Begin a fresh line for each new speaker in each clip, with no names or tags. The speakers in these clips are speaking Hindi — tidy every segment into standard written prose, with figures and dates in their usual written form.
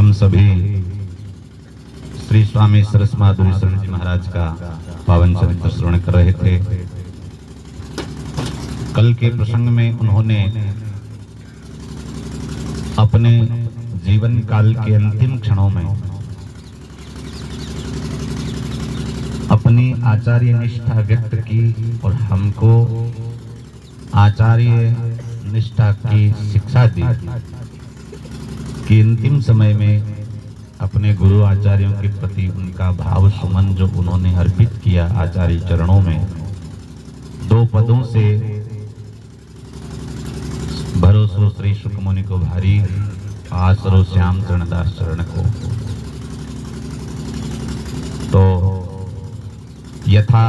हम सभी श्री स्वामी सरस माधुरी शरण जी महाराज का पावन चरित्र श्रवण कर रहे थे। कल के प्रसंग में उन्होंने अपने जीवन काल के अंतिम क्षणों में अपनी आचार्य निष्ठा व्यक्त की और हमको आचार्य निष्ठा की शिक्षा दी कि अंतिम समय में अपने गुरु आचार्यों के प्रति उनका भाव सुमन जो उन्होंने अर्पित किया आचार्य चरणों में, दो पदों से भरोसो श्री शुक मुनि को भारी, आसरो श्याम चरणदास चरण को। तो यथा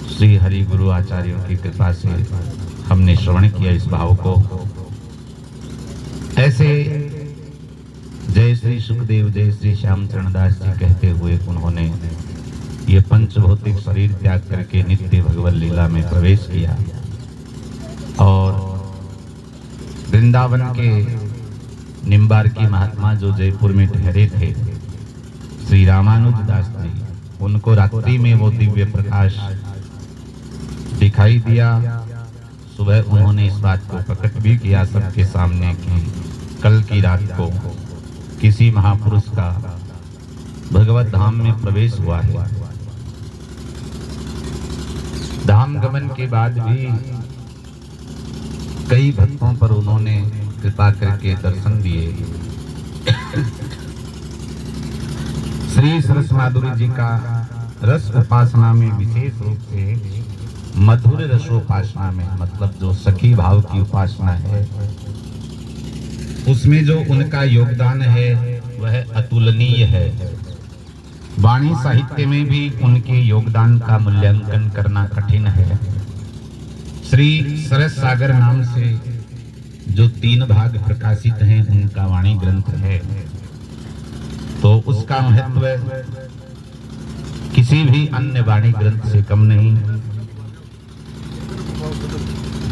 श्री हरि गुरु आचार्यों की कृपा से हमने श्रवण किया इस भाव को, ऐसे जय श्री सुखदेव जय श्री श्याम चरणदास जी कहते हुए उन्होंने ये पंच भौतिक शरीर त्याग करके नित्य भगवत लीला में प्रवेश किया और वृंदावन के निम्बार की महात्मा जो जयपुर में ठहरे थे श्री रामानुज दास जी, उनको रात्रि में वो दिव्य प्रकाश दिखाई दिया। सुबह उन्होंने इस बात को प्रकट भी किया सबके सामने कि कल की रात को किसी महापुरुष का भगवत धाम में प्रवेश हुआ है। धाम गमन के बाद भी कई भक्तों पर उन्होंने कृपा करके दर्शन दिए। श्री सरस माधुरी जी का रस उपासना में विशेष रूप से मधुर रसोपासना में, मतलब जो सखी भाव की उपासना है, उसमें जो उनका योगदान है वह अतुलनीय है। वाणी साहित्य में भी उनके योगदान का मूल्यांकन करना कठिन है। श्री सरस सागर नाम से जो 3 भाग प्रकाशित हैं उनका वाणी ग्रंथ है, तो उसका महत्व किसी भी अन्य वाणी ग्रंथ से कम नहीं।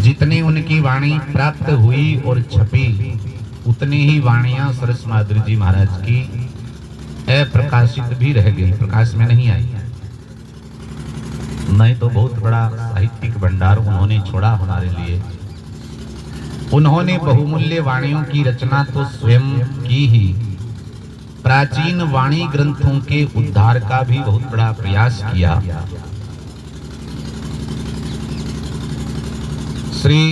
जितनी उनकी वाणी प्राप्त हुई और छपी उतनी ही वाणियां सरस माधुरी जी महाराज की अप्रकाशित भी रह गई, प्रकाश में नहीं आई। नहीं तो बहुत बड़ा साहित्यिक भंडार उन्होंने छोड़ा हमारे लिए। उन्होंने बहुमूल्य वाणियों की रचना तो स्वयं की ही, प्राचीन वाणी ग्रंथों के उद्धार का भी बहुत बड़ा प्रयास किया। श्री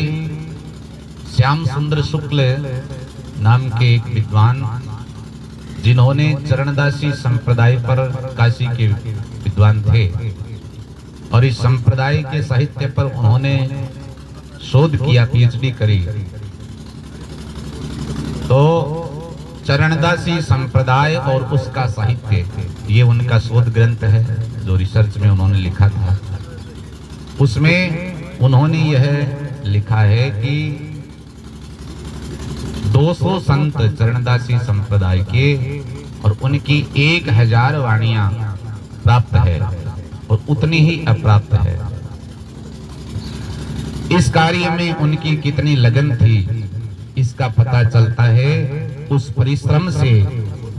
श्याम सुंदर शुक्ल नाम के एक विद्वान, जिन्होंने चरणदासी संप्रदाय पर, काशी के विद्वान थे और इस संप्रदाय के साहित्य पर उन्होंने शोध किया, पीएचडी करी। तो चरणदासी संप्रदाय और उसका साहित्य, ये उनका शोध ग्रंथ है जो रिसर्च में उन्होंने लिखा था। उसमें उन्होंने यह लिखा है कि 200 संत चरणदासी संप्रदाय के और उनकी 1000 वाणियां प्राप्त है और उतनी ही अप्राप्त है। इस कार्य में उनकी कितनी लगन थी इसका पता चलता है उस परिश्रम से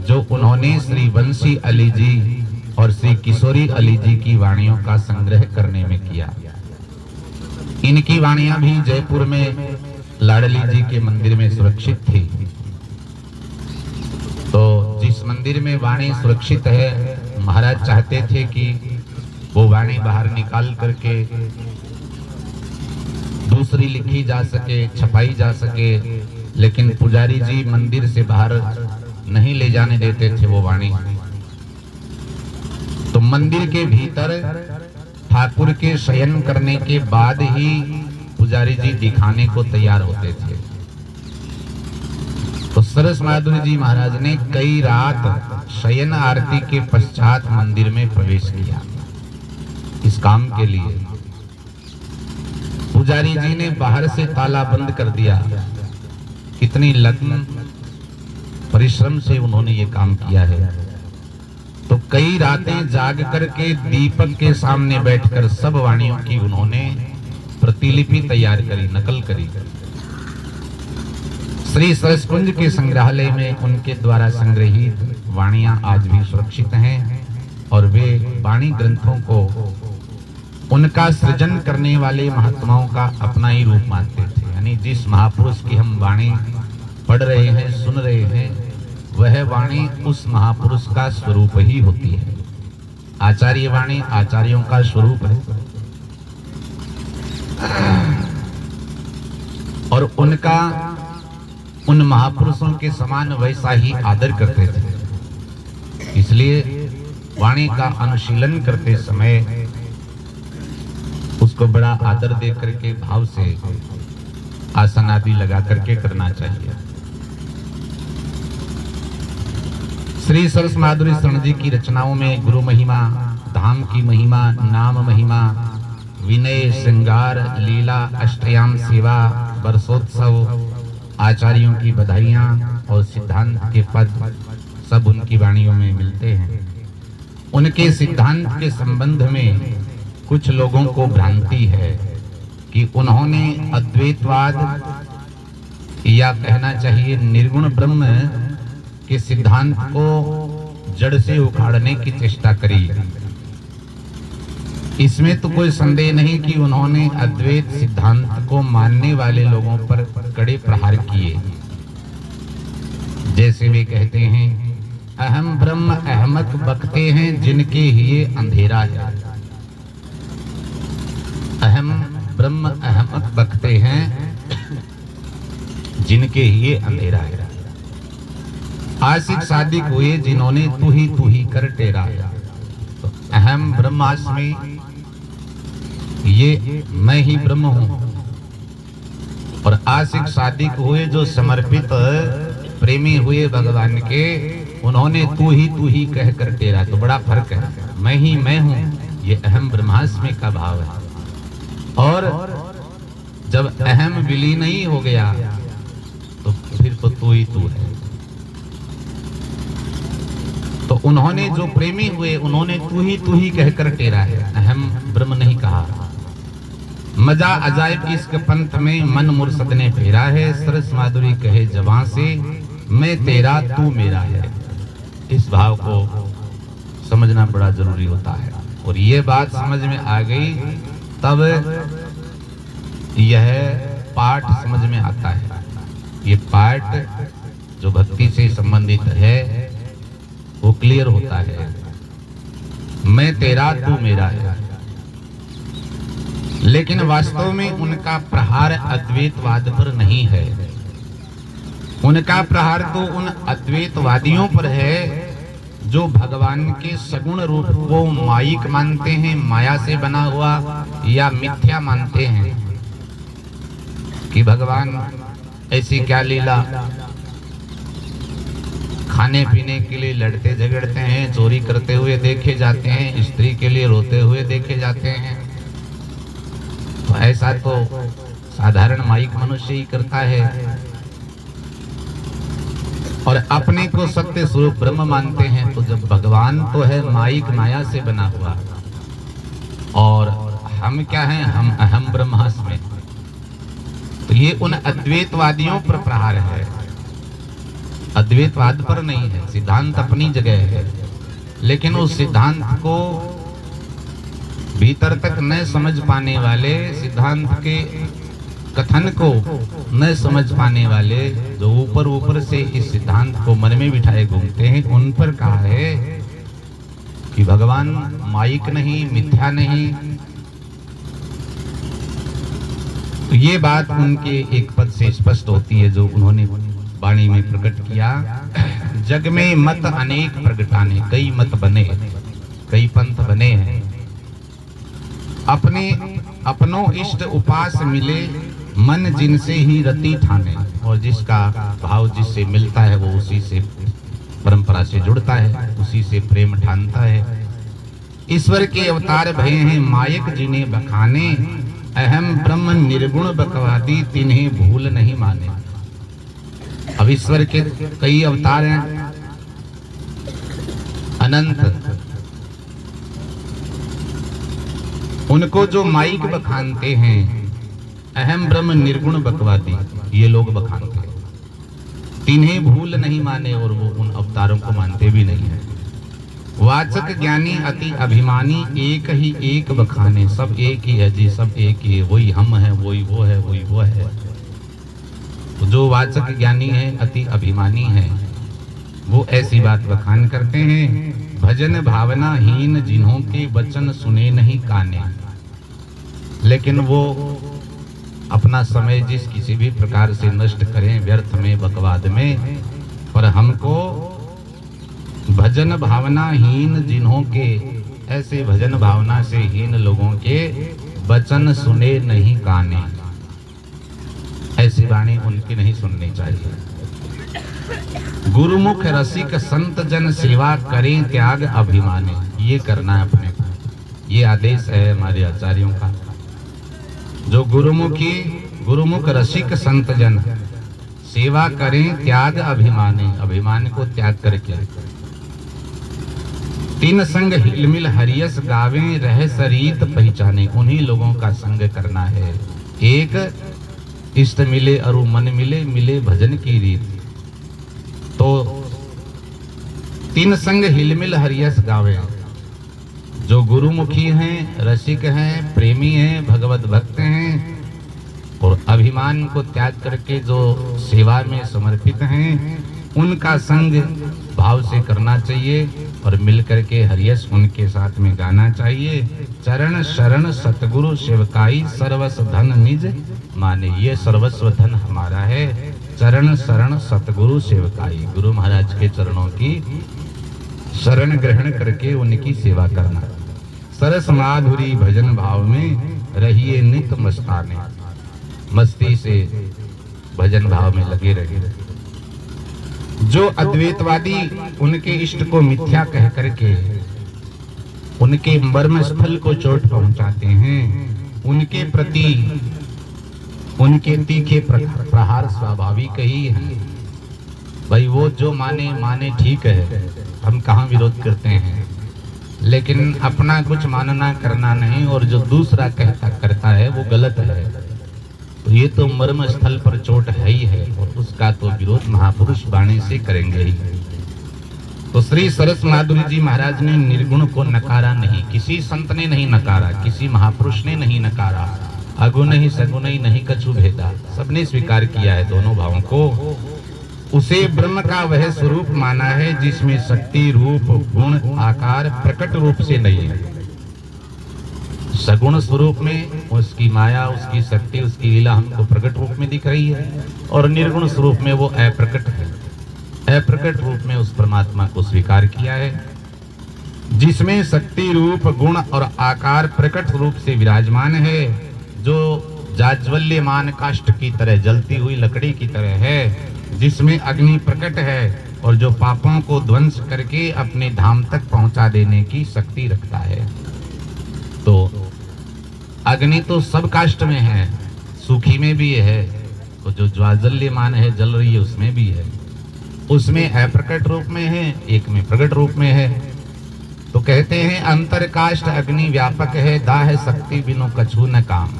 जो उन्होंने श्री बंसी अली जी और श्री किशोरी अली जी की वाणियों का संग्रह करने में किया। इनकी वाणियां भी जयपुर में लाडली जी के मंदिर में सुरक्षित थी। तो जिस मंदिर में वाणी सुरक्षित है, महाराज चाहते थे कि वो वाणी बाहर निकाल करके दूसरी लिखी जा सके, छपाई जा सके, लेकिन पुजारी जी मंदिर से बाहर नहीं ले जाने देते थे वो वाणी। तो मंदिर के भीतर ठाकुर के शयन करने के बाद ही पुजारी जी दिखाने को तैयार होते थे। तो सरस माधुरी जी महाराज ने कई रात शयन आरती के पश्चात मंदिर में प्रवेश किया इस काम के लिए। पुजारी जी ने बाहर से ताला बंद कर दिया। कितनी लगन परिश्रम से उन्होंने ये काम किया है। तो कई रातें जाग करके दीपक के सामने बैठकर सब वाणियों की उन्होंने प्रतिलिपि तैयार करी, नकल करी। श्री सरसकुंज के संग्रहालय में उनके द्वारा संग्रहित वाणियां आज भी सुरक्षित हैं और वे वाणी ग्रंथों को उनका सृजन करने वाले महात्माओं का अपना ही रूप मानते थे। यानी जिस महापुरुष की हम वाणी पढ़ रहे हैं, सुन रहे हैं, वह वाणी उस महापुरुष का स्वरूप ही होती है। आचार्य वाणी आचार्यों का स्वरूप है और उनका उन महापुरुषों के समान वैसा ही आदर करते थे। इसलिए वाणी का अनुशीलन करते समय उसको बड़ा आदर दे करके, भाव से आसन आदि लगा करके करना चाहिए। श्री सरस माधुरी शरण जी की रचनाओं में गुरु महिमा, धाम की महिमा, नाम महिमा, विनय, श्रृंगार, लीला, अष्टयाम सेवा, वर्षोत्सव, आचार्यों की बधाइयां और सिद्धांत के पद सब उनकी वाणियों में मिलते हैं। उनके सिद्धांत के संबंध में कुछ लोगों को भ्रांति है कि उन्होंने अद्वैतवाद या कहना चाहिए निर्गुण ब्रह्म के सिद्धांत को जड़ से उखाड़ने की चेष्टा करी। इसमें तो कोई संदेह नहीं कि उन्होंने अद्वैत सिद्धांत को मानने वाले लोगों पर कड़े प्रहार किए। जैसे वे कहते हैं, अहम ब्रह्म अहमक बकते हैं जिनके ये अंधेरा है। अहम ब्रह्म अहमक बकते हैं जिनके ये अंधेरा है। आशिक सादिक हुए जिन्होंने तू ही कर टेरा है। तो अहम ब्रह्मास्मि, ये मैं ही ब्रह्म हूं। और आशिक सादिक हुए जो समर्पित प्रेमी हुए भगवान के, उन्होंने तू ही कह कर टेरा। तो बड़ा फर्क है, मैं ही मैं हूं, ये अहम ब्रह्मास्मि का भाव है। और जब अहम विलीन ही हो गया तो फिर तो तू ही तू है। तो उन्होंने जो प्रेमी हुए, उन्होंने तू ही कहकर टेरा है, अहम ब्रह्म नहीं कहा। मजा अजायब इश्क पंथ में मन मुर्शद ने फेरा है। सरस माधुरी कहे जवां से, मैं तेरा तू मेरा है। इस भाव को समझना बड़ा जरूरी होता है। और ये बात समझ में आ गई तब यह पाठ समझ में आता है। ये पाठ जो भक्ति से संबंधित है वो क्लियर होता है। मैं तेरा तू मेरा है। लेकिन वास्तव में उनका प्रहार अद्वैतवाद पर नहीं है। उनका प्रहार तो उन अद्वैतवादियों पर है जो भगवान के सगुण रूप को माइक मानते हैं, माया से बना हुआ, या मिथ्या मानते हैं कि भगवान ऐसी क्या लीला, खाने पीने के लिए लड़ते झगड़ते हैं, चोरी करते हुए देखे जाते हैं, स्त्री के लिए रोते हुए देखे जाते हैं। तो ऐसा तो साधारण माइक मनुष्य ही करता है। और अपने को सत्य स्वरूप ब्रह्म मानते हैं। तो जब भगवान तो है माइक माया से बना हुआ, और हम क्या हैं, हम अहम ब्रह्मास्मि। तो ये उन अद्वैतवादियों पर प्रहार है, अद्वैतवाद पर नहीं है। सिद्धांत अपनी जगह है, लेकिन उस सिद्धांत को भीतर तक न समझ पाने वाले, सिद्धांत के कथन को न समझ पाने वाले, जो ऊपर से इस सिद्धांत को मन में बिठाए घूमते हैं, उन पर कहा है कि भगवान माइक नहीं, मिथ्या नहीं। तो ये बात उनके एक पद से स्पष्ट होती है जो उन्होंने वाणी में प्रकट किया। जग में मत अनेक प्रगटाने, कई मत बने, कई पंथ बने हैं। अपने अपनों इष्ट उपास मिले, मन जिनसे ही रति ठाने। और जिसका भाव जिससे मिलता है वो उसी से परंपरा से जुड़ता है, उसी से प्रेम ठानता है। ईश्वर के अवतार भय हैं मायक जिन्हें बखाने, अहम ब्रह्म निर्गुण बकवादी तिन्हें भूल नहीं माने। अब ईश्वर के कई अवतार हैं, अनंत। उनको जो माइक बखानते हैं, अहम ब्रह्म निर्गुण बकवादी, ये लोग बखानते हैं। तिन्हें भूल नहीं माने और वो उन अवतारों को मानते भी नहीं है। वाचक ज्ञानी अति अभिमानी एक ही एक बखाने, सब एक ही है जी, सब एक ही है, वही हम है, वही वो है, वही वो है। तो जो वाचक ज्ञानी है, अति अभिमानी है, वो ऐसी बात बखान करते हैं। भजन भावना हीन जिन्हों के वचन सुने नहीं काने, लेकिन वो अपना समय जिस किसी भी प्रकार से नष्ट करें व्यर्थ में, बकवाद में, पर हमको भजन भावना हीन जिन्हों के, ऐसे भजन भावना से हीन लोगों के वचन सुने नहीं काने, ऐसी वाणी उनकी नहीं सुननी चाहिए। गुरुमुख रसिक संत जन सेवा करें त्याग अभिमाने, ये करना है अपने को, ये आदेश है हमारे आचार्यों का। जो गुरुमुख रसिक संत जन सेवा करें त्याग अभिमाने, अभिमान को त्याग करके। तीन संग हिलमिल हरियस गावे रह सरीत पहचाने, उन्हीं लोगों का संग करना है। एक इष्ट मिले अरु मन मिले, मिले भजन की रीत। तो तीन संग हिलमिल हरियस गावे, जो गुरुमुखी हैं, रसिक हैं, प्रेमी हैं, भगवत भक्त हैं और अभिमान को त्याग करके जो सेवा में समर्पित हैं, उनका संग भाव से करना चाहिए और मिलकर के हरियस उनके साथ में गाना चाहिए। चरण शरण सतगुरु सेवकाई सर्वस्व धन निज माने, ये सर्वस्व धन हमारा है। चरण शरण सतगुरु सेवकाई, गुरु महाराज के चरणों की शरण ग्रहण करके उनकी सेवा करना। सरस माधुरी भजन भाव में रहिए नित मस्ताने, मस्ती से भजन भाव में लगे रहिए। जो अद्वैतवादी उनके इष्ट को मिथ्या कह करके उनके मर्म स्थल को चोट पहुंचाते हैं, उनके प्रति उनके तीखे प्रहार स्वाभाविक ही है। भाई वो जो माने माने ठीक है, हम कहाँ विरोध करते हैं, लेकिन अपना कुछ मानना करना नहीं, और जो दूसरा कहता करता है वो गलत है। तो ये तो मर्म स्थल पर चोट है ही है, और उसका तो विरोध महापुरुष वाणी से करेंगे ही। तो श्री सरस माधुरी जी महाराज ने निर्गुण को नकारा नहीं, किसी संत ने नहीं नकारा, किसी महापुरुष ने नहीं नकारा। अगुण ही सगुण ही नहीं कछु भेदा, सबने स्वीकार किया है दोनों भावों को। उसे ब्रह्म का वह स्वरूप माना है जिसमें शक्ति रूप गुण आकार प्रकट रूप से नहीं है। सगुण स्वरूप में उसकी माया, उसकी शक्ति, उसकी लीला हमको प्रकट रूप में दिख रही है, और निर्गुण स्वरूप में वो अप्रकट है। अप्रकट रूप में उस परमात्मा को स्वीकार किया है, जिसमें शक्ति रूप गुण और आकार प्रकट रूप से विराजमान है, जो जाज्वल्यमान काष्ठ की तरह जलती हुई लकड़ी की तरह है, जिसमें अग्नि प्रकट है, और जो पापों को ध्वंस करके अपने धाम तक पहुंचा देने की शक्ति रखता है। तो अग्नि तो सब काष्ठ में है, सूखी में भी है, तो जो ज्वाजल्यमान है, जल रही है, उसमें भी है। उसमें अप्रकट रूप में है, एक में प्रकट रूप में है। तो कहते हैं अंतर काष्ठ अग्नि व्यापक है, दाह शक्ति बिनु कछु न काम।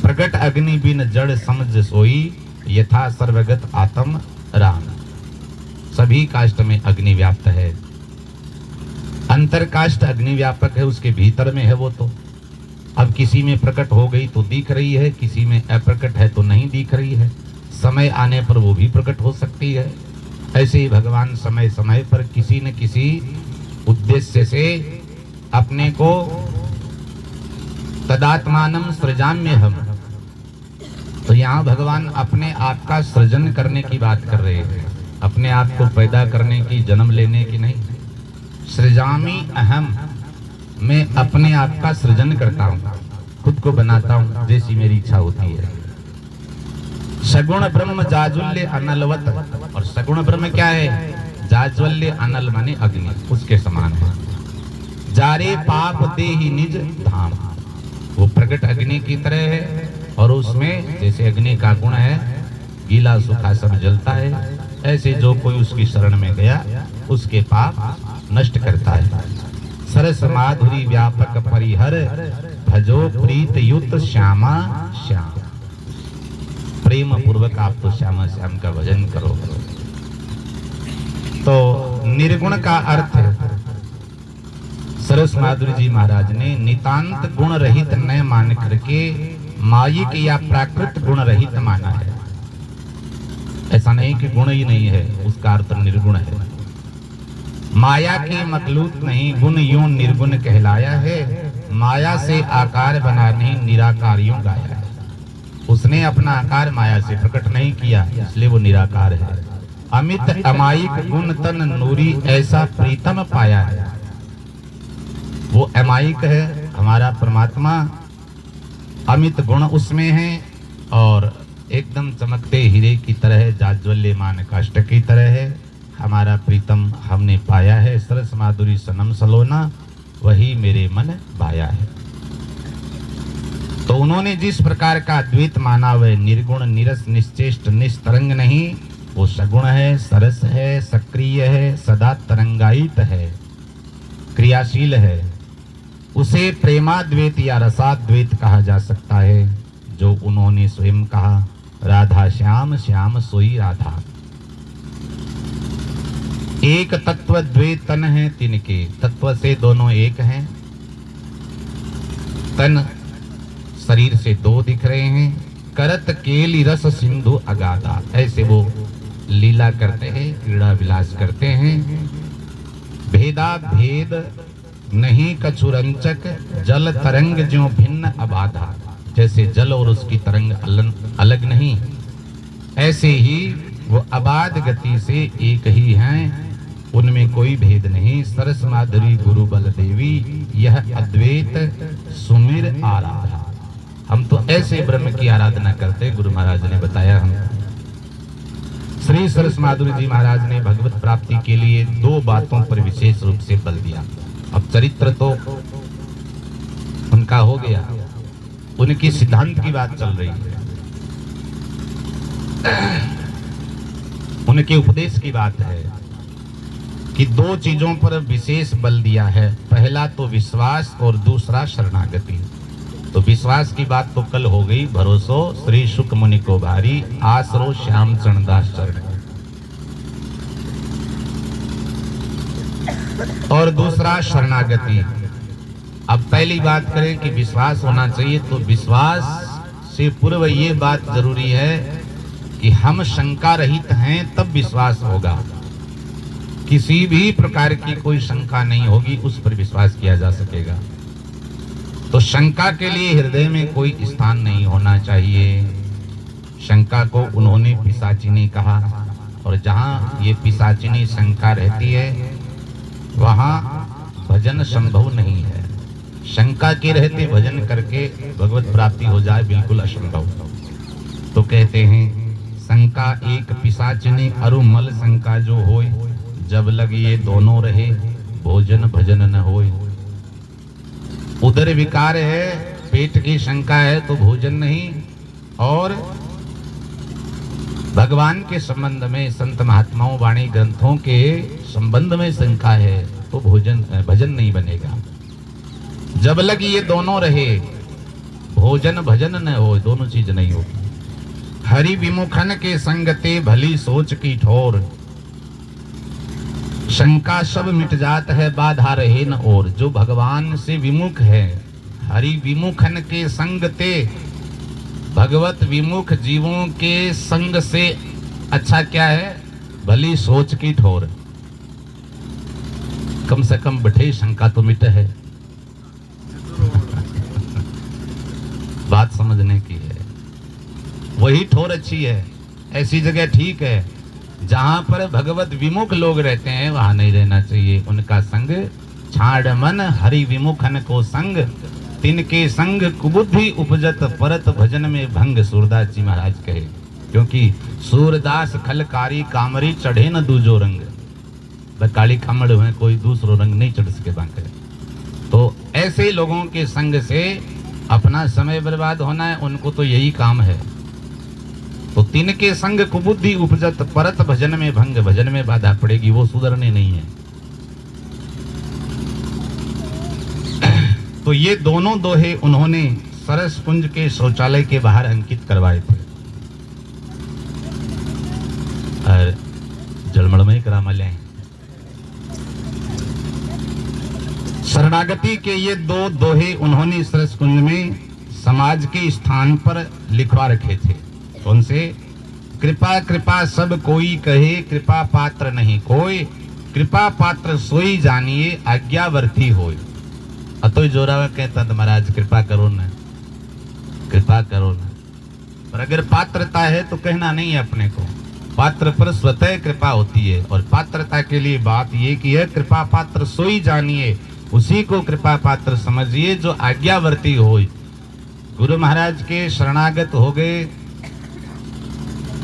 प्रकट अग्नि बिन जड़ समझ सोई, यथा सर्वगत आत्म राम। सभी काष्ठ में अग्नि व्याप्त है। अंतर काष्ठ अग्नि व्यापक है, उसके भीतर में है वो। तो अब किसी में प्रकट हो गई तो दिख रही है, किसी में अप्रकट है तो नहीं दिख रही है। समय आने पर वो भी प्रकट हो सकती है। ऐसे ही भगवान समय समय पर किसी न किसी उद्देश्य से अपने को तदात्मानम सृजाम्यहम्, तो यहाँ भगवान अपने आप का सृजन करने की बात कर रहे हैं, अपने आप को पैदा करने की, जन्म लेने की नहीं। सृजामि अहम, मैं अपने आप का सृजन करता हूँ, खुद को बनाता हूँ जैसी मेरी इच्छा होती है। सगुण ब्रह्म जाज्वल्य अनलवत, और सगुण ब्रह्म क्या है? जाज्वल्य अनल माने अग्नि, उसके समान है। जारे पाप देहि निज धाम, वो प्रकट अग्नि की तरह है, और उसमें जैसे अग्नि का गुण है, गीला सूखा सब जलता है, ऐसे जो कोई उसकी शरण में गया उसके पाप नष्ट करता है। सरस माधुरी व्यापक परिहर, भजो प्रीत युत श्यामा श्याम। प्रेम पूर्वक आप तो श्यामा श्याम का भजन करो। तो निर्गुण का अर्थ सरस माधुरी जी महाराज ने नितांत गुण रहित न मान करके मायिक या प्राकृत गुण रहित माना है। ऐसा नहीं कि गुण ही नहीं है, उसका अर्थ निर्गुण है। माया के मखलूक नहीं, गुण यूं निर्गुण कहलाया है। माया से आकार बना नहीं, निराकार यूं गाया है। उसने अपना आकार माया से प्रकट नहीं किया, इसलिए वो निराकार है। अमित अमायिक गुण तन नूरी, ऐसा प्रीतम पाया है। वो अमायिक है हमारा परमात्मा, अमित गुण उसमें है और एकदम चमकते हीरे की तरह, जाज्वल्यमान काष्ठ की तरह है। हमारा प्रीतम हमने पाया है। सरस माधुरी सनम सलोना, वही मेरे मन भाया है। तो उन्होंने जिस प्रकार का द्वैत माना, वह निर्गुण, निरस, निश्चेष्ट, निस्तरंग नहीं, वो सगुण है, सरस है, सक्रिय है, सदा तरंगायित है, क्रियाशील है। उसे प्रेमाद्वैत या रसाद्वैत कहा जा सकता है, जो उन्होंने स्वयं कहा, राधा श्याम, श्याम सोई राधा। एक तत्व द्वे तन है तिनके, तत्व से दोनों एक हैं। तन शरीर से दो दिख रहे हैं। करत केली रस सिंधु अगाधा, ऐसे वो लीला करते हैं, क्रीड़ा विलास करते हैं। भेदा भेद नहीं कछुरंचक, जल तरंग ज्यों भिन्न अबाधा। जैसे जल और उसकी तरंग अलग नहीं, ऐसे ही वो अबाध गति से एक ही हैं, उनमें कोई भेद नहीं। सरस माधुरी गुरु बल देवी, यह अद्वैत सुमिर आराधा। हम तो ऐसे ब्रह्म की आराधना करते, गुरु महाराज ने बताया। हम श्री सरस माधुरी जी महाराज ने भगवत प्राप्ति के लिए दो बातों पर विशेष रूप से बल दिया। अब चरित्र तो उनका हो गया, उनकी सिद्धांत की बात चल रही है, उनके उपदेश की बात है कि दो चीजों पर विशेष बल दिया है। पहला तो विश्वास और दूसरा शरणागति। तो विश्वास की बात तो कल हो गई, भरोसो श्री शुक मुनि को भारी, आसरो श्याम चरणदास चरण। और दूसरा शरणागति। अब पहली बात करें कि विश्वास होना चाहिए, तो विश्वास से पूर्व ये बात जरूरी है कि हम शंका रहित हैं, तब विश्वास होगा। किसी भी प्रकार की कोई शंका नहीं होगी, उस पर विश्वास किया जा सकेगा। तो शंका के लिए हृदय में कोई स्थान नहीं होना चाहिए। शंका को उन्होंने पिशाचिनी कहा, और जहां ये पिशाचिनी शंका रहती है, वहां भजन संभव नहीं है। शंका के रहते भजन करके भगवत प्राप्ति हो जाए, बिल्कुल असंभव। तो कहते हैं, शंका एक पिशाचिनी अरु मल शंका जो होय, जब लग ये दोनों रहे, भोजन भजन न होय। उदर विकार है, पेट की शंका है तो भोजन नहीं, और भगवान के संबंध में, संत महात्माओं वाणी ग्रंथों के संबंध में शंका है तो भजन नहीं बनेगा। जब लग ये दोनों रहे, भोजन भजन न हो, दोनों चीज नहीं होगी। हरि विमुखन के संगते भली सोच की ठोर, शंका सब मिट जात है, बाधा रहे न और। जो भगवान से विमुख है, हरि विमुखन के संगते, भगवत विमुख जीवों के संग से अच्छा क्या है? भली सोच की ठोर। कम से कम बैठे शंका तो मिट है। बात समझने की है, वही ठोर अच्छी है। ऐसी जगह ठीक है जहां पर भगवत विमुख लोग रहते हैं, वहां नहीं रहना चाहिए। उनका संग छाड़ मन, हरि विमुखन को संग, तिनके संग कुबुद्धि उपजत, परत भजन में भंग। सूरदास जी महाराज कहे, क्योंकि सूरदास खलकारी कामरी चढ़े न दूजो रंग। काली खमड़ में कोई दूसरो रंग नहीं चढ़ सके बांके। तो ऐसे लोगों के संग से अपना समय बर्बाद होना है, उनको तो यही काम है। तो तिनके संग कुबुद्धि उपजत, परत भजन में भंग। भजन में बाधा पड़ेगी, वो सुधरने नहीं है। तो ये दोनों दोहे उन्होंने सरस कुंज के शौचालय के बाहर अंकित करवाए थे। मड़मय करा मले। शरणागति के ये दो दोहे उन्होंने इस रस कुंज में समाज के स्थान पर लिखवा रखे थे। कौन से? कृपा कृपा सब कोई कहे, कृपा पात्र नहीं कोई, कृपा पात्र सोई जानिए, आज्ञावर्ती होय। अतो जोरावा कहता था महाराज कृपा करो ना, कृपा करो ना। पर अगर पात्रता है तो कहना नहीं है अपने को, पात्र पर स्वतः कृपा होती है। और पात्रता के लिए बात ये कि है कृपा पात्र सोई जानिए, उसी को कृपा पात्र समझिए जो आज्ञावर्ती होय। गुरु महाराज के शरणागत हो गए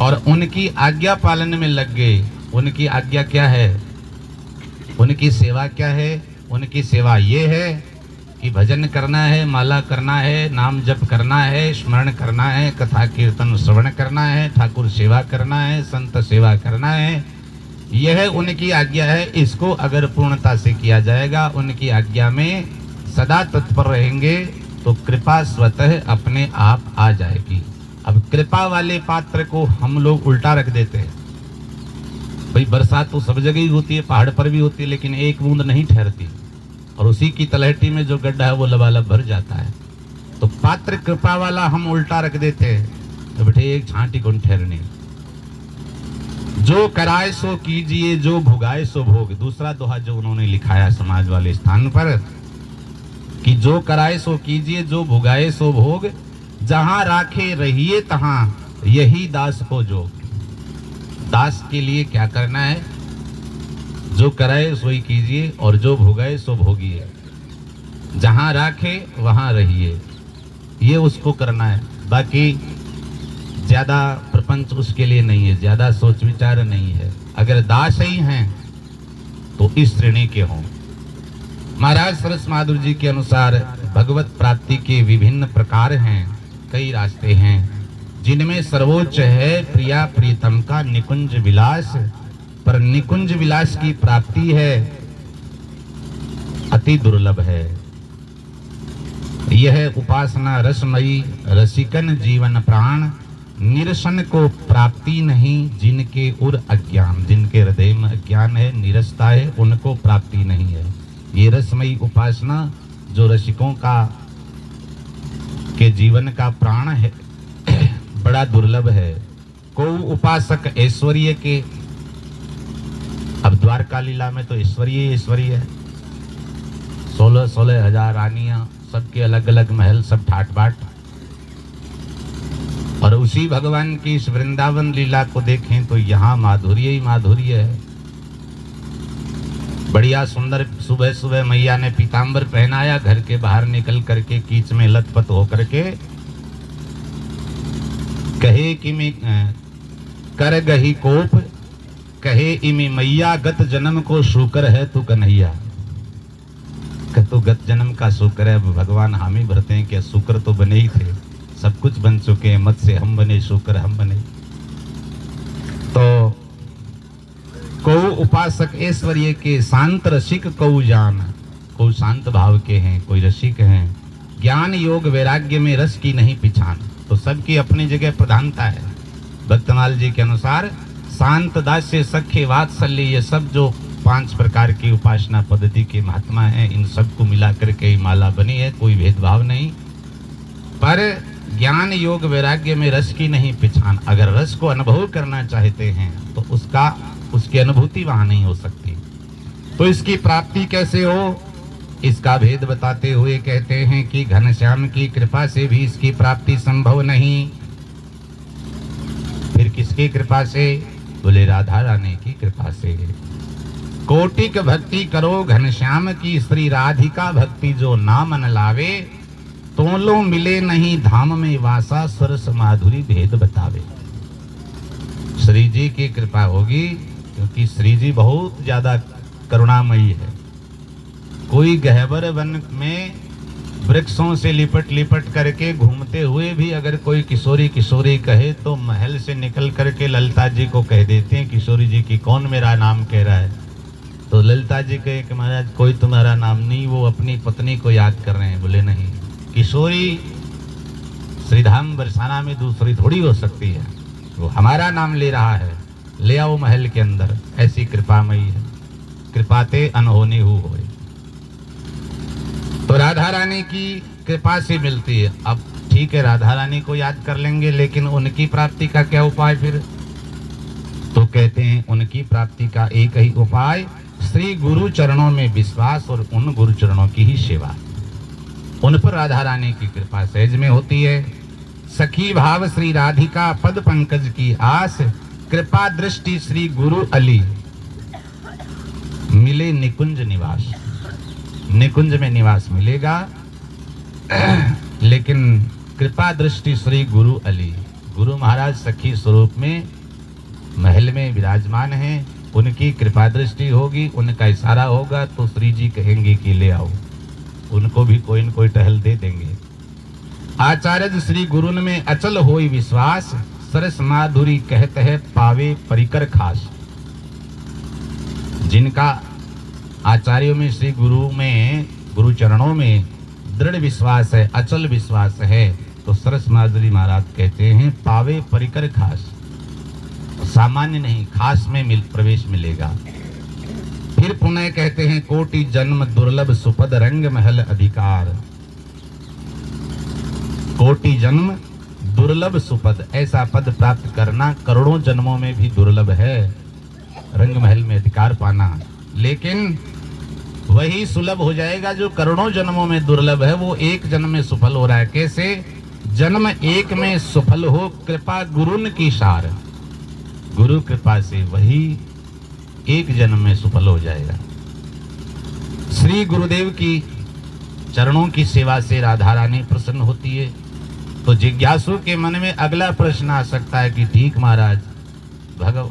और उनकी आज्ञा पालन में लग गए। उनकी आज्ञा क्या है? उनकी सेवा क्या है? उनकी सेवा ये है कि भजन करना है, माला करना है, नाम जप करना है, स्मरण करना है, कथा कीर्तन श्रवण करना है, ठाकुर सेवा करना है, संत सेवा करना है। यह उनकी आज्ञा है। इसको अगर पूर्णता से किया जाएगा, उनकी आज्ञा में सदा तत्पर रहेंगे तो कृपा स्वतः अपने आप आ जाएगी। अब कृपा वाले पात्र को हम लोग उल्टा रख देते हैं। भाई बरसात तो सब जगह ही होती है, पहाड़ पर भी होती है, लेकिन एक बूंद नहीं ठहरती और उसी की तलहटी में जो गड्ढा है वो लबालब भर जाता है। तो पात्र कृपा वाला हम उल्टा रख देते हैं। तो बेटे एक छांटी कौन ठहरनी, जो कराए सो कीजिए, जो भुगाए सो भोग। दूसरा दोहा जो उन्होंने लिखाया समाज वाले स्थान पर कि जो कराए सो कीजिए, जो भुगाए सो भोग, जहां राखे रहिए तहां यही दास को जोग। दास के लिए क्या करना है? जो कराए सोई कीजिए और जो भोगाए सो भोगिए, जहां राखे वहां रहिए, ये उसको करना है। बाकी ज्यादा प्रपंच उसके लिए नहीं है, ज्यादा सोच विचार नहीं है। अगर दास ही हैं तो इस श्रेणी के हों। महाराज सरस माधुर जी के अनुसार भगवत प्राप्ति के विभिन्न प्रकार हैं, कई रास्ते हैं, जिनमें सर्वोच्च है प्रिया प्रीतम का निकुंज विलास। पर निकुंज विलास की प्राप्ति है अति दुर्लभ है। यह उपासना रसमयी रसिकन जीवन प्राण, निरसन को प्राप्ति नहीं जिनके उर अज्ञान। जिनके हृदय में अज्ञान है, निरसता है, उनको प्राप्ति नहीं है। ये रसमयी उपासना जो रसिकों का के जीवन का प्राण है, बड़ा दुर्लभ है। को उपासक ऐश्वर्य के, अब द्वारका लीला में तो ऐश्वर्य ऐश्वर्य है, 16-16 हजार रानियां, सबके अलग अलग महल, सब ठाट बाट। और उसी भगवान की इस वृंदावन लीला को देखें तो यहाँ माधुर्य ही माधुर्य है। बढ़िया सुंदर सुबह सुबह मैया ने पीतांबर पहनाया, घर के बाहर निकल करके कीच में लथपथ होकर के कहे कि मैं कर गही कोप, कहे इमी मैया गत जन्म को शुक्र है तू कन्हैया। तो गत जन्म का शुक्र है, भगवान हामी भरते हैं क्या? शुक्र तो बने ही थे, सब कुछ बन चुके हैं, मत से हम बने, शुक्र हम बने। तो को उपासक ऐश्वर्य के, शांत रसिक को जान। कोई शांत भाव के हैं, कोई रसिक हैं। ज्ञान योग वैराग्य में रस की नहीं पिछान। तो सबकी अपनी जगह प्रधानता है। भक्तमाल जी के अनुसार शांत, दास्य, सख्य, वात्सल्य, ये सब जो 5 प्रकार की उपासना पद्धति के महात्मा हैं, इन सबको मिला करके माला बनी है। कोई भेदभाव नहीं। पर ज्ञान योग वैराग्य में रस की नहीं पिछान। अगर रस को अनुभव करना चाहते हैं तो उसकी अनुभूति वहां नहीं हो सकती। तो इसकी प्राप्ति कैसे हो, इसका भेद बताते हुए कहते हैं कि घनश्याम की कृपा से भी इसकी प्राप्ति संभव नहीं। फिर किसकी कृपा से? बोले राधा रानी की कृपा से। कोटिक भक्ति करो घनश्याम की, श्री राधिका भक्ति जो नाम न लावे, तोलो मिले नहीं धाम में वासा, सरस माधुरी भेद बतावे। श्री जी की कृपा होगी, क्योंकि श्री जी बहुत ज्यादा करुणामयी है। कोई गहवर वन में वृक्षों से लिपट लिपट करके घूमते हुए भी अगर कोई किशोरी किशोरी कहे तो महल से निकल करके ललिता जी को कह देते हैं किशोरी जी की, कौन मेरा नाम कह रहा है? तो ललिता जी कहे कि महाराज कोई तुम्हारा नाम नहीं, वो अपनी पत्नी को याद कर रहे हैं। बोले नहीं, किशोरी श्रीधाम बरसाना में दूसरी थोड़ी हो सकती है, वो हमारा नाम ले रहा है। ले आओ महल के अंदर, ऐसी कृपामयी है, कृपाते अनहोनी होए। तो राधा रानी की कृपा से मिलती है। अब ठीक है, राधा रानी को याद कर लेंगे, लेकिन उनकी प्राप्ति का क्या उपाय फिर? तो कहते हैं उनकी प्राप्ति का एक ही उपाय, श्री गुरु चरणों में विश्वास और उन गुरु चरणों की ही सेवा। उन पर राधा रानी की कृपा सहज में होती है। सखी भाव श्री राधिका पद पंकज की आस, कृपा दृष्टि श्री गुरु अली, मिले निकुंज निवास। निकुंज में निवास मिलेगा, लेकिन कृपा दृष्टि श्री गुरु अली, गुरु महाराज सखी स्वरूप में महल में विराजमान हैं, उनकी कृपा दृष्टि होगी, उनका इशारा होगा तो श्री जी कहेंगे कि ले आओ, उनको भी कोई न कोई टहल दे देंगे। आचार्य श्री गुरुन में अचल होई विश्वास, सरस माधुरी कहते हैं पावे परिकर खास। जिनका आचार्यों में श्री गुरु में, गुरु चरणों में दृढ़ विश्वास है, अचल विश्वास है, तो सरस माधुरी महाराज कहते हैं पावे परिकर खास, सामान्य नहीं खास में प्रवेश मिलेगा। फिर पुनः कहते हैं कोटि जन्म दुर्लभ सुपद रंग महल अधिकार। कोटि जन्म दुर्लभ सुपद, ऐसा पद प्राप्त करना करोड़ों जन्मों में भी दुर्लभ है, रंग महल में अधिकार पाना। लेकिन वही सुलभ हो जाएगा जो करोड़ों जन्मों में दुर्लभ है, वो एक जन्म में सफल हो रहा है। कैसे? जन्म एक में सफल हो कृपा गुरुन की सार, गुरु कृपा से वही एक जन्म में सफल हो जाएगा। श्री गुरुदेव की चरणों की सेवा से राधा रानी प्रसन्न होती है। तो जिज्ञासु के मन में अगला प्रश्न आ सकता है कि ठीक महाराज,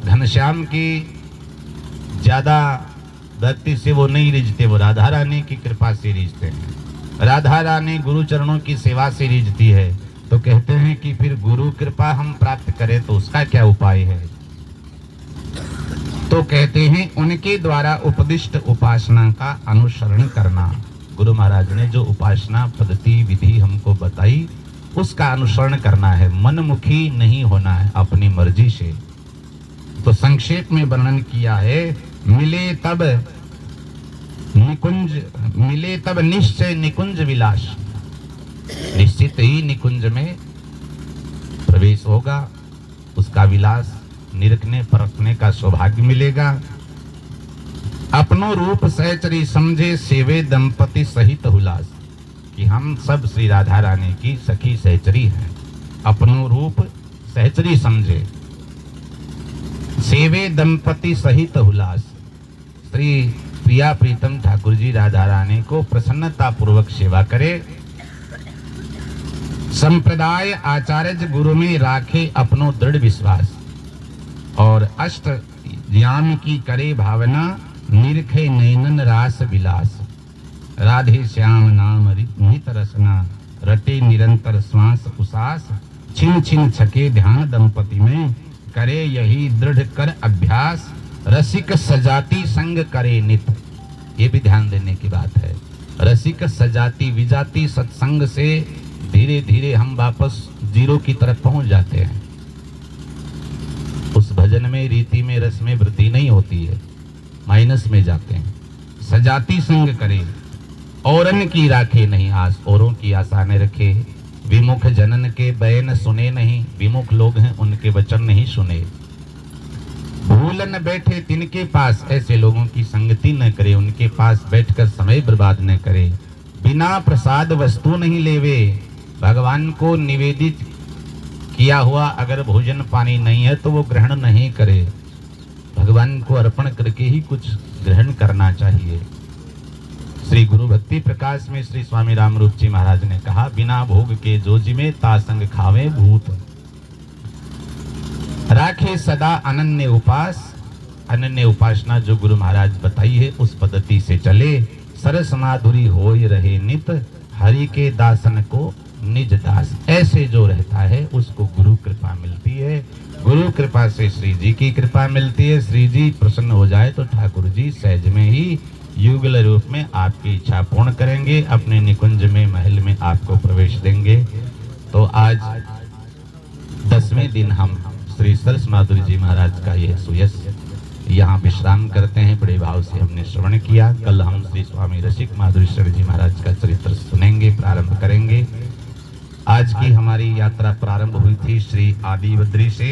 घनश्याम की ज्यादा भक्ति से वो नहीं रिझते, वो राधा रानी की कृपा से रिझते हैं। राधा रानी गुरु चरणों की सेवा से रिझती है, तो कहते हैं कि फिर गुरु कृपा हम प्राप्त करें तो उसका क्या उपाय है? तो कहते हैं उनके द्वारा उपदिष्ट उपासना का अनुसरण करना। गुरु महाराज ने जो उपासना पद्धति विधि हमको बताई, उसका अनुसरण करना है, मनमुखी नहीं होना है अपनी मर्जी से। तो संक्षेप में वर्णन किया है, मिले तब निकुंज, मिले तब निश्चय निकुंज विलास, निश्चित ही निकुंज में प्रवेश होगा, उसका विलास निरखने परखने का सौभाग्य मिलेगा। अपनो रूप सहचरी समझे सेवे दंपति सहित हुलास, कि हम सब श्री राधा रानी की सखी सहचरी हैं। अपनो रूप सहचरी समझे, सेवे दंपति सहित हुलास, श्री प्रिया प्रीतम ठाकुर जी राधा रानी को प्रसन्नता पूर्वक सेवा करे। संप्रदाय आचार्य गुरु में राखे अपनो दृढ़ विश्वास, और अष्ट याम की करे भावना, निरखे नैनन रास विलास। राधे श्याम नाम नित रसना, रटे निरंतर श्वास उसास। छिन छिन छके ध्यान दंपति में, करे यही दृढ़ कर अभ्यास। रसिक सजाती संग करे नित, ये भी ध्यान देने की बात है। रसिक सजाती विजाती सत्संग से धीरे धीरे हम वापस जीरो की तरफ पहुंच जाते हैं। उस भजन में, रीति में, रस में वृद्धि नहीं होती है, माइनस में जाते हैं। सजाती संग करे, औरन की राखे नहीं आस, औरों की आशा न रखे। विमुख जनन के बयन सुने नहीं, विमुख लोग हैं उनके वचन नहीं सुने। भूलन बैठे तिनके पास, ऐसे लोगों की संगति न करे, उनके पास बैठकर समय बर्बाद न करे। बिना प्रसाद वस्तु नहीं लेवे, भगवान को निवेदित किया हुआ अगर भोजन पानी नहीं है तो वो ग्रहण नहीं करे। भगवान को अर्पण करके ही कुछ ग्रहण करना चाहिए। श्री गुरु भक्ति प्रकाश में श्री स्वामी रामरूप जी महाराज ने कहा, बिना भोग के जो जिमे तासंग खावे भूत। राखे सदा अनन्य उपास, अनन्य उपासना जो गुरु महाराज बताई है उस पद्धति से चले। सरस माधुरी होय रहे नित, हरि के दासन को निज दास। ऐसे जो रहता है उसको गुरु कृपा मिलती है। गुरु कृपा से श्री जी की कृपा मिलती है। श्री जी प्रसन्न हो जाए तो ठाकुर जी सहज में ही युगल रूप में आपकी इच्छा पूर्ण करेंगे, अपने निकुंज में, महल में आपको प्रवेश देंगे। तो आज 10वें दिन हम श्री सरस माधुरी जी महाराज का यह सुयश यहाँ विश्राम करते हैं। बड़े भाव से हमने श्रवण किया। कल हम श्री स्वामी रसिक माधुरीश्वर जी महाराज का चरित्र सुनेंगे, प्रारंभ करेंगे। आज की हमारी यात्रा प्रारंभ हुई थी श्री आदिबद्री से।